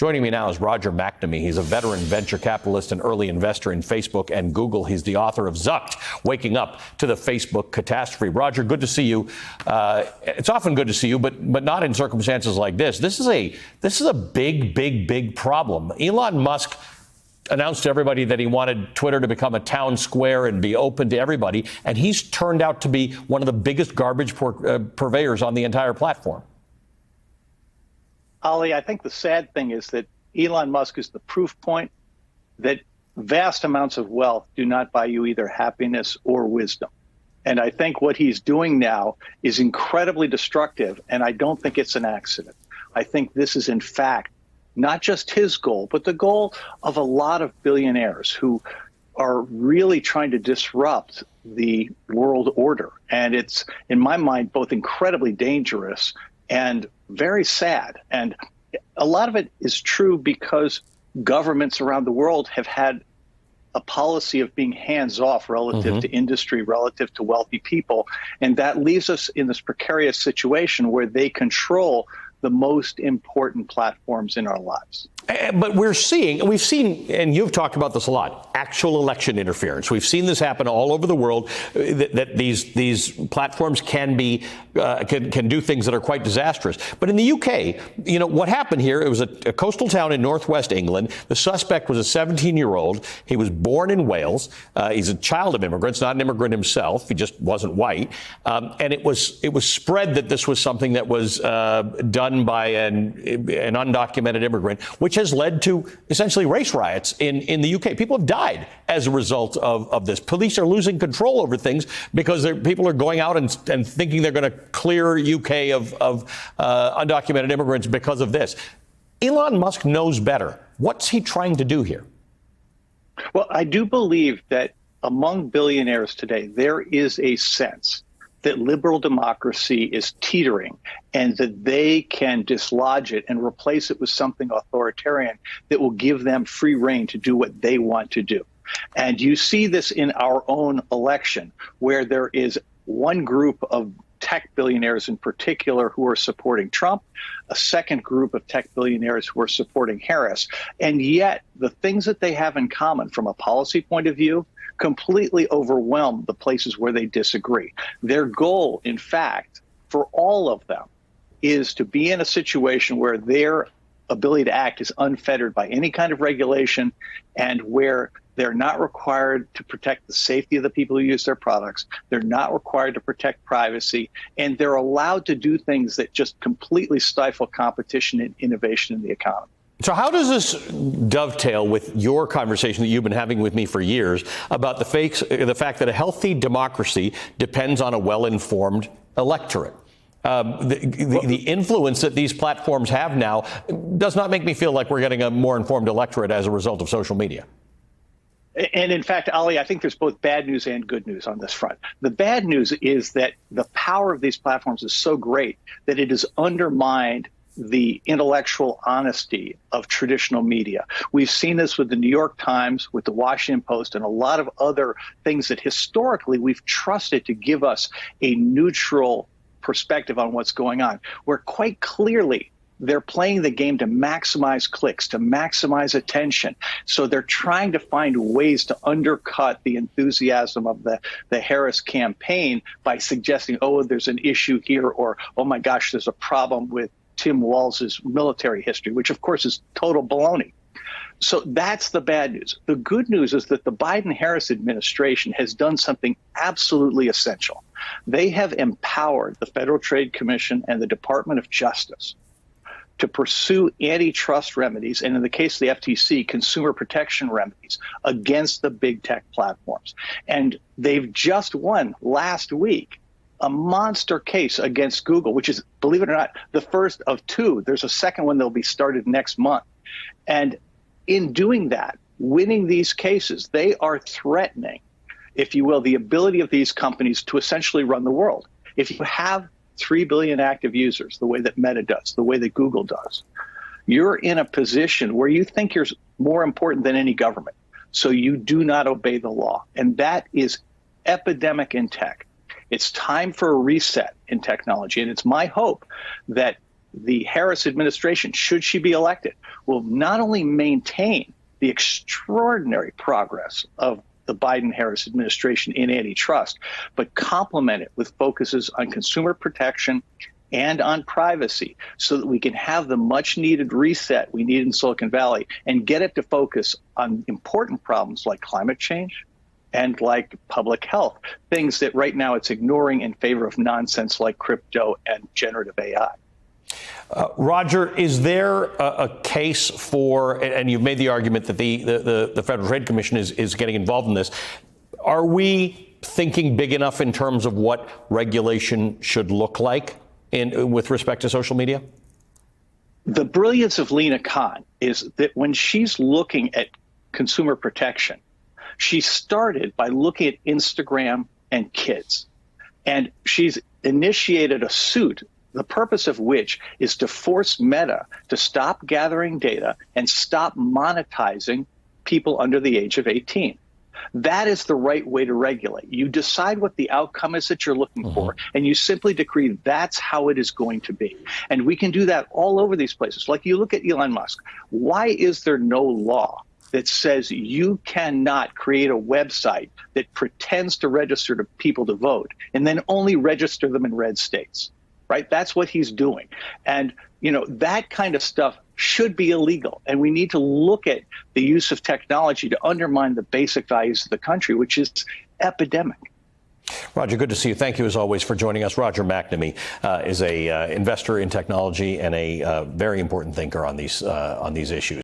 Joining me now is Roger McNamee. He's a veteran venture capitalist and early investor in Facebook and Google. He's the author of Zucked, Waking Up to the Facebook Catastrophe. Roger, good to see you. It's often good to see you, but not in circumstances like this. This is a big problem. Elon Musk announced to everybody that he wanted Twitter to become a town square and be open to everybody, and he's turned out to be one of the biggest garbage purveyors on the entire platform. Ali, I think the sad thing is that Elon Musk is the proof point that vast amounts of wealth do not buy you either happiness or wisdom. And I think what he's doing now is incredibly destructive, and I don't think it's an accident. I think this is, in fact, not just his goal, but the goal of a lot of billionaires who are really trying to disrupt the world order. And it's, in my mind, both incredibly dangerous and very sad. And a lot of it is true because governments around the world have had a policy of being hands-off relative to industry, relative to wealthy people. And that leaves us in this precarious situation where they control the most important platforms in our lives. But we've seen, and you've talked about this a lot, actual election interference. We've seen this happen all over the world, that these platforms can do things that are quite disastrous. But in the UK, what happened here, it was a coastal town in northwest England. The suspect was a 17-year-old. He was born in Wales. He's a child of immigrants, not an immigrant himself. He just wasn't white. And it was spread that this was something that was done by an undocumented immigrant, which has led to essentially race riots in the UK. People have died as a result of this. Police are losing control over things because people are going out and thinking they're going to clear UK of undocumented immigrants because of this. Elon Musk knows better. What's he trying to do here? Well, I do believe that among billionaires today, there is a sense that liberal democracy is teetering and that they can dislodge it and replace it with something authoritarian that will give them free rein to do what they want to do. And you see this in our own election, where there is one group of tech billionaires in particular who are supporting Trump, a second group of tech billionaires who are supporting Harris. And yet the things that they have in common from a policy point of view completely overwhelm the places where they disagree. Their goal, in fact, for all of them, is to be in a situation where their ability to act is unfettered by any kind of regulation and where they're not required to protect the safety of the people who use their products. They're not required to protect privacy, and they're allowed to do things that just completely stifle competition and innovation in the economy. So how does this dovetail with your conversation that you've been having with me for years about the fact that a healthy democracy depends on a well-informed electorate? The influence that these platforms have now does not make me feel like we're getting a more informed electorate as a result of social media. And in fact, Ali, I think there's both bad news and good news on this front. The bad news is that the power of these platforms is so great that it has undermined the intellectual honesty of traditional media. We've seen this with the New York Times, with the Washington Post, and a lot of other things that historically we've trusted to give us a neutral perspective on what's going on, where quite clearly they're playing the game to maximize clicks, to maximize attention. So they're trying to find ways to undercut the enthusiasm of the Harris campaign by suggesting, oh, there's an issue here, or, oh my gosh, there's a problem with Tim Walz's military history, which of course is total baloney. So that's the bad news. The good news is that the Biden-Harris administration has done something absolutely essential. They have empowered the Federal Trade Commission and the Department of Justice to pursue antitrust remedies, and in the case of the FTC, consumer protection remedies against the big tech platforms. And they've just won last week a monster case against Google, which is, believe it or not, the first of two. There's a second one that'll be started next month. And in doing that, winning these cases, they are threatening, if you will, the ability of these companies to essentially run the world. If you have 3 billion active users, the way that Meta does, the way that Google does, you're in a position where you think you're more important than any government. So you do not obey the law. And that is epidemic in tech. It's time for a reset in technology. And it's my hope that the Harris administration, should she be elected, will not only maintain the extraordinary progress of the Biden-Harris administration in antitrust, but complement it with focuses on consumer protection and on privacy, so that we can have the much-needed reset we need in Silicon Valley and get it to focus on important problems like climate change and like public health, things that right now it's ignoring in favor of nonsense like crypto and generative AI. Roger, is there a case for, and you've made the argument that the Federal Trade Commission is getting involved in this, are we thinking big enough in terms of what regulation should look like with respect to social media? The brilliance of Lena Khan is that when she's looking at consumer protection, she started by looking at Instagram and kids. And she's initiated a suit, the purpose of which is to force Meta to stop gathering data and stop monetizing people under the age of 18. That is the right way to regulate. You decide what the outcome is that you're looking for, and you simply decree that's how it is going to be. And we can do that all over these places. Like you look at Elon Musk. Why is there no law that says you cannot create a website that pretends to register to people to vote and then only register them in red states? Right? That's what he's doing. And, you know, that kind of stuff should be illegal. And we need to look at the use of technology to undermine the basic values of the country, which is epidemic. Roger, good to see you. Thank you, as always, for joining us. Roger McNamee is a investor in technology and a very important thinker on these issues.